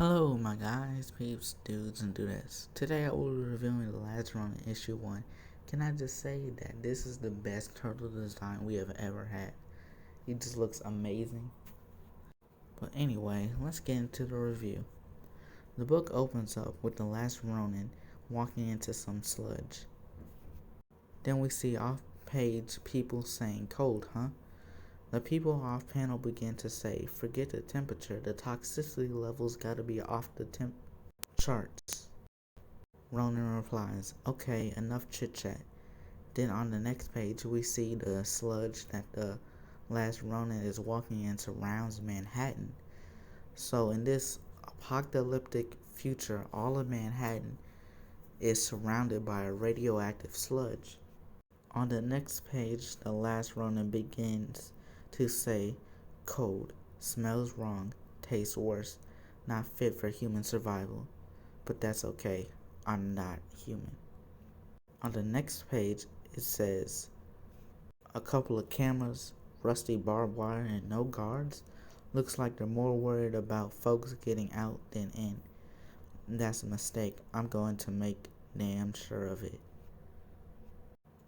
Hello my guys, peeps, dudes, and dudettes. Today I will be reviewing the Last Ronin Issue 1. Can I just say that this is the best turtle design we have ever had. He just looks amazing. But anyway, let's get into the review. The book opens up with the Last Ronin walking into some sludge. Then we see off-page people saying, "Cold, huh?" The people off panel begin to say, "Forget the temperature, the toxicity levels gotta be off the charts." Ronin replies, "Okay, enough chit chat." Then on the next page we see the sludge that the Last Ronin is walking in surrounds Manhattan. So in this apocalyptic future, all of Manhattan is surrounded by a radioactive sludge. On the next page, the Last Ronin begins to say, "Cold, smells wrong, tastes worse, not fit for human survival. But that's okay, I'm not human." On the next page, it says, "A couple of cameras, rusty barbed wire, and no guards? Looks like they're more worried about folks getting out than in. That's a mistake. I'm going to make damn sure of it."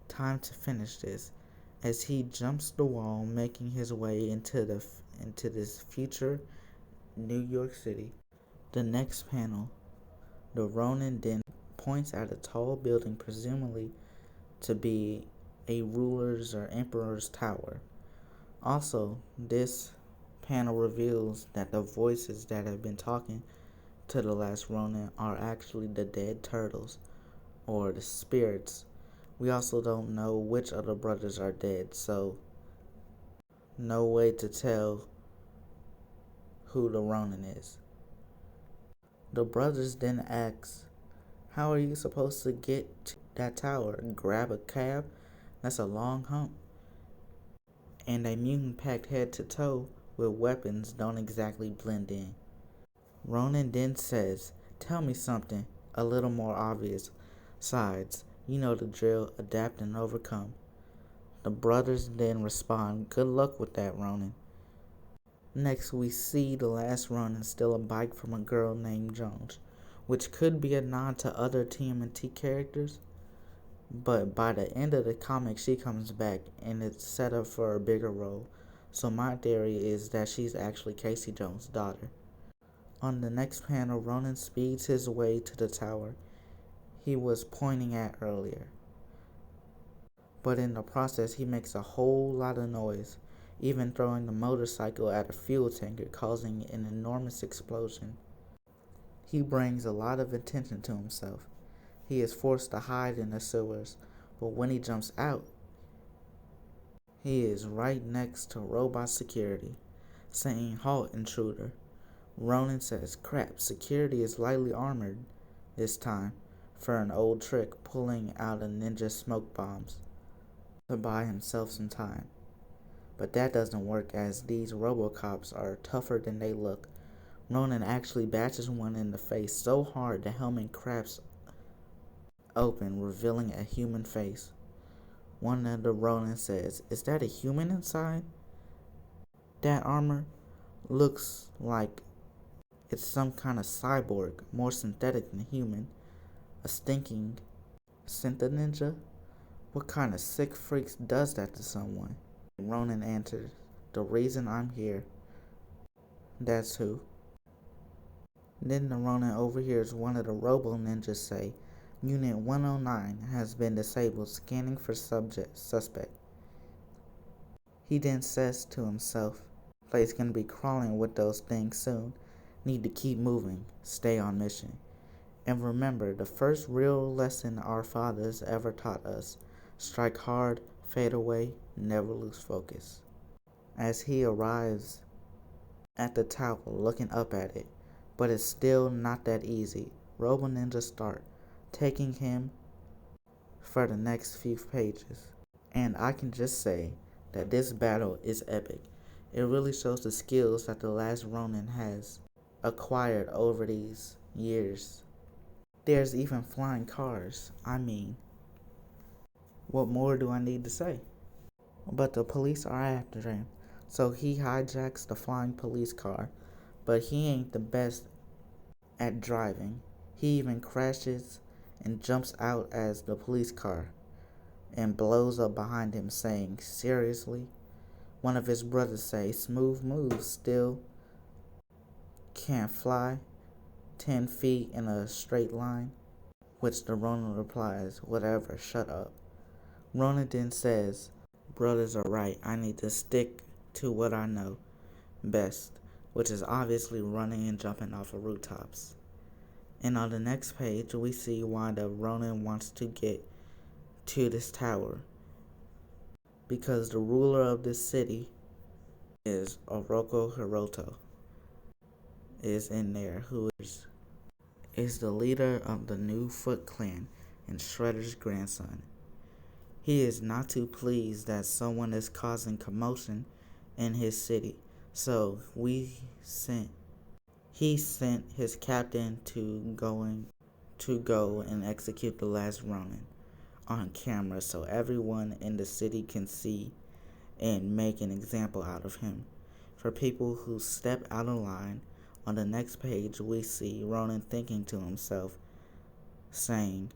Time to finish this, as he jumps the wall, making his way into this future New York City. The next panel, the Ronin then points at a tall building, presumably to be a ruler's or emperor's tower. Also, this panel reveals that the voices that have been talking to the Last Ronin are actually the dead turtles, or the spirits. We also don't know which of the brothers are dead, so no way to tell who the Ronin is. The brothers then ask, "How are you supposed to get to that tower? Grab a cab? That's a long hump." And a mutant packed head to toe with weapons don't exactly blend in. Ronin then says, "Tell me something a little more obvious. Sides, you know the drill, adapt and overcome." The brothers then respond, "Good luck with that, Ronin." Next, we see the Last Ronin steal a bike from a girl named Jones, which could be a nod to other TMNT characters. But by the end of the comic, she comes back and it's set up for a bigger role. So my theory is that she's actually Casey Jones' daughter. On the next panel, Ronin speeds his way to the tower he was pointing at earlier. But in the process, he makes a whole lot of noise, even throwing the motorcycle at a fuel tanker, causing an enormous explosion. He brings a lot of attention to himself. He is forced to hide in the sewers, but when he jumps out, he is right next to robot security, saying, "Halt, intruder." Ronin says, "Crap, security is lightly armored this time," for an old trick, pulling out a ninja smoke bombs to buy himself some time. But that doesn't work, as these RoboCops are tougher than they look. Ronin actually bashes one in the face so hard the helmet cracks open, revealing a human face. One of the Ronin says, "Is that a human inside? That armor looks like it's some kind of cyborg, more synthetic than human. A stinking synth ninja? What kind of sick freaks does that to someone?" Ronin answers, "The reason I'm here. That's who." Then the Ronin overhears one of the Robo Ninjas say, "Unit 109 has been disabled, scanning for suspect." He then says to himself, "Place gonna be crawling with those things soon. Need to keep moving, stay on mission. And remember, the first real lesson our fathers ever taught us: strike hard, fade away, never lose focus." As he arrives at the tower, looking up at it, but it's still not that easy, Robo Ninjas start taking him for the next few pages. And I can just say that this battle is epic. It really shows the skills that the Last Ronin has acquired over these years. There's even flying cars. I mean, what more do I need to say? But the police are after him, so he hijacks the flying police car. But he ain't the best at driving. He even crashes and jumps out as the police car and blows up behind him, saying, "Seriously?" One of his brothers say, "Smooth moves, still can't fly 10 feet in a straight line." Which the Ronin replies, "Whatever, shut up." Ronin then says, "Brothers are right, I need to stick to what I know best," which is obviously running and jumping off of rooftops. And on the next page, we see why the Ronin wants to get to this tower. Because the ruler of this city is Oroku Hiroto, is in there, who is the leader of the new Foot Clan and Shredder's grandson. He is not too pleased that someone is causing commotion in his city, so he sent his captain to go and execute the last Ronin on camera so everyone in the city can see and make an example out of him. For people who step out of line, on the next page we see Ronin thinking to himself, saying,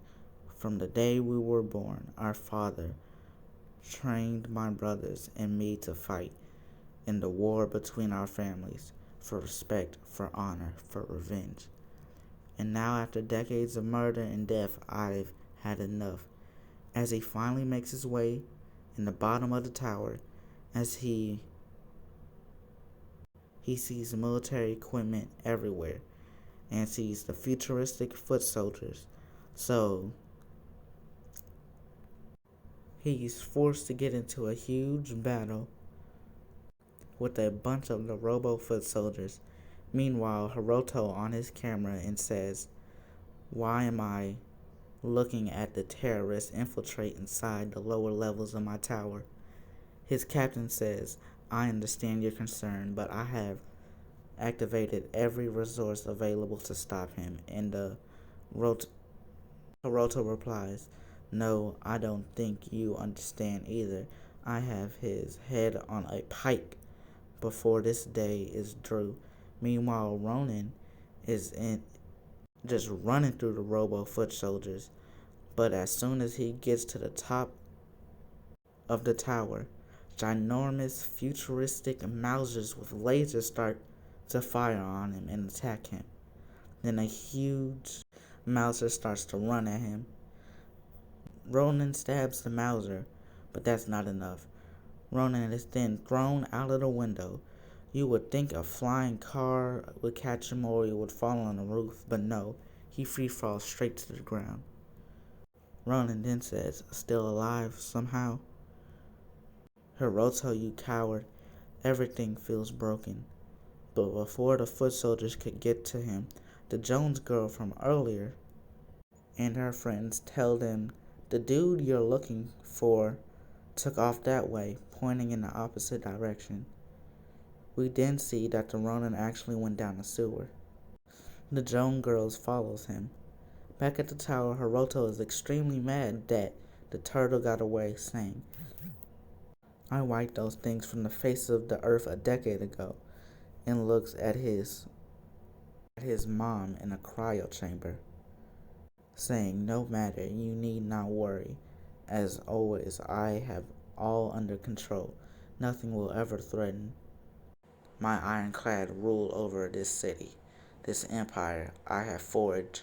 "From the day we were born, our father trained my brothers and me to fight in the war between our families, for respect, for honor, for revenge. And now after decades of murder and death, I've had enough." As he finally makes his way in the bottom of the tower, as he sees military equipment everywhere and sees the futuristic foot soldiers. So he's forced to get into a huge battle with a bunch of the robo foot soldiers. Meanwhile, Hiroto on his camera and says, "Why am I looking at the terrorists infiltrate inside the lower levels of my tower?" His captain says, "I understand your concern, but I have activated every resource available to stop him." And Hiroto replies, "No, I don't think you understand either. I have his head on a pike before this day is through." Meanwhile, Ronin is just running through the robo foot soldiers, but as soon as he gets to the top of the tower, ginormous futuristic Mausers with lasers start to fire on him and attack him. Then a huge Mauser starts to run at him. Ronin stabs the Mauser, but that's not enough. Ronin is then thrown out of the window. You would think a flying car would catch him or he would fall on the roof, but no, he free falls straight to the ground. Ronin then says, "Still alive somehow?" "Hiroto, you coward, everything feels broken." But before the foot soldiers could get to him, the Jones girl from earlier and her friends tell them, "The dude you're looking for took off that way," pointing in the opposite direction. We then see that the Ronin actually went down the sewer. The Jones girls follows him. Back at the tower, Hiroto is extremely mad that the turtle got away, saying, "I wiped those things from the face of the earth a decade ago," and looks at his mom in a cryo chamber, saying, "No matter, you need not worry. As always, I have all under control. Nothing will ever threaten my ironclad rule over this city, this empire I have forged,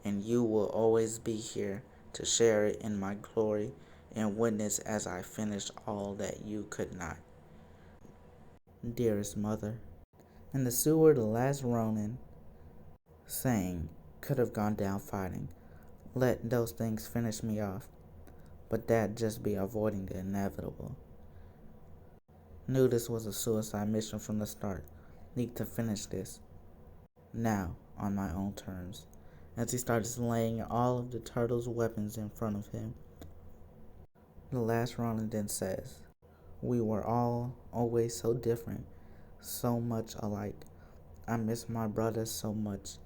and you will always be here to share it in my glory and witness as I finish all that you could not. Dearest mother." In the sewer, the last Ronin, saying, "Could have gone down fighting. Let those things finish me off. But that'd just be avoiding the inevitable. Knew this was a suicide mission from the start. Need to finish this now on my own terms." As he starts laying all of the turtle's weapons in front of him, the last Ronin then says, "We were all always so different, so much alike. I miss my brothers so much."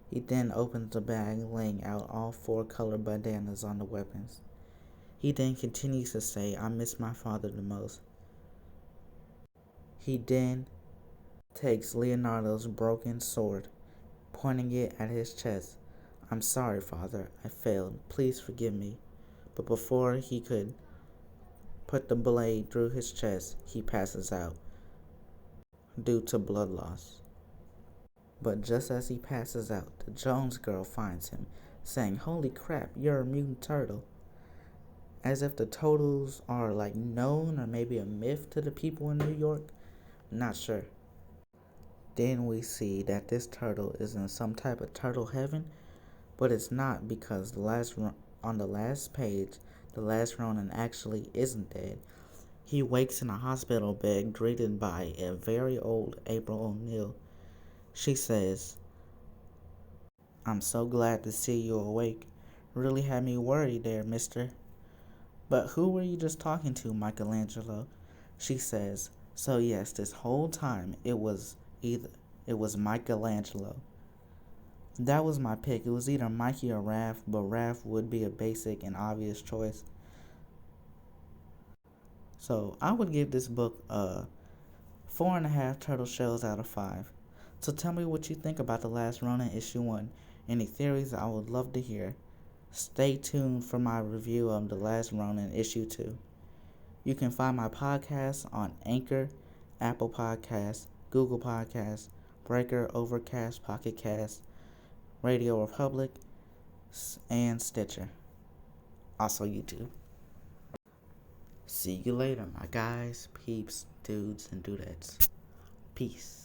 He then opens the bag, laying out all 4 color bandanas on the weapons. He then continues to say, "I miss my father the most." He then takes Leonardo's broken sword, pointing it at his chest. I'm sorry, Father. I failed. Please forgive me. But before he could put the blade through his chest, he passes out due to blood loss. But just as he passes out, the Jones girl finds him, saying, "Holy crap, you're a mutant turtle." As if the turtles are like known or maybe a myth to the people in New York. Not sure. Then we see that this turtle is in some type of turtle heaven, but it's not, because on the last page, the last Ronin actually isn't dead. He wakes in a hospital bed greeted by a very old April O'Neil. She says, "I'm so glad to see you awake. Really had me worried there, mister." "But who were you just talking to, Michelangelo?" She says, "So yes, this whole time it was Michelangelo." That was my pick. It was either Mikey or Raph, but Raph would be a basic and obvious choice. So I would give this book a 4.5 turtle shells out of 5. So tell me what you think about The Last Ronin Issue 1. Any theories? I would love to hear. Stay tuned for my review of The Last Ronin Issue 2. You can find my podcast on Anchor, Apple Podcasts, Google Podcasts, Breaker, Overcast, PoketCast, RaidoPublic, and Stitcher. Also YouTube. See you later, my guys, peeps, dudes, and dudettes. Peace.